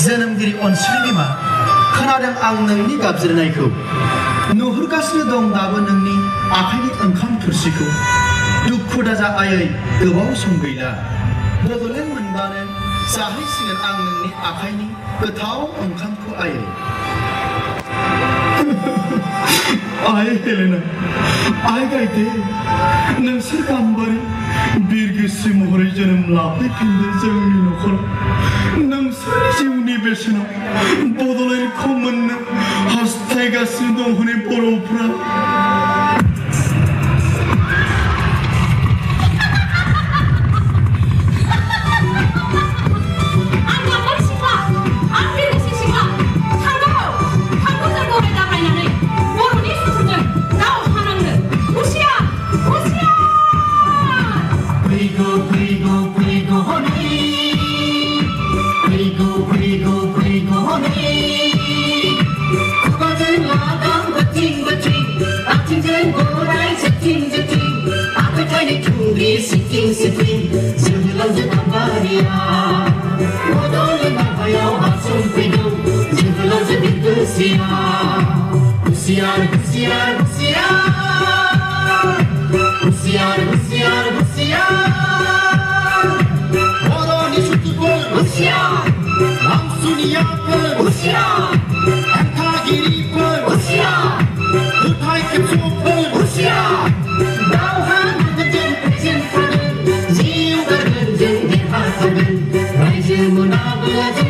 जोनोमगिरि अनसुलि बिमा खोनादों आं नोंनि गाबज्रिनायखौ नुहुरगासिनो दं दाबो नोंनि आखाइनि ओंखाम थोरसिखौ दुखु दाजा आयै गोबाव सम गैला बडलेण्ड मोनबानो जाहैसिगोन आं नोंनि आखाइनि गोथाव ओंखामखौ आयै आइ हेलेना आइ गायदे नोंसोर गाम्बारि बिरगोस्रि महरै जोनोम लाफैफिनदो जोंनि न'खराव नोंसोर जिउनि बेसेनाव बडलेण्डखौ मोननो हास्थायगासिनो दं हनै बर'फ्रा Sitting, sebelah Jepang Modal bahaya asal pedo, sebelah jadi usiar, usiar, usiar, usiar, usiar, usiar, usiar. Orang di situ pun usiar, langsung pun usiar, angka giri pun usiar, utai kecuali राजा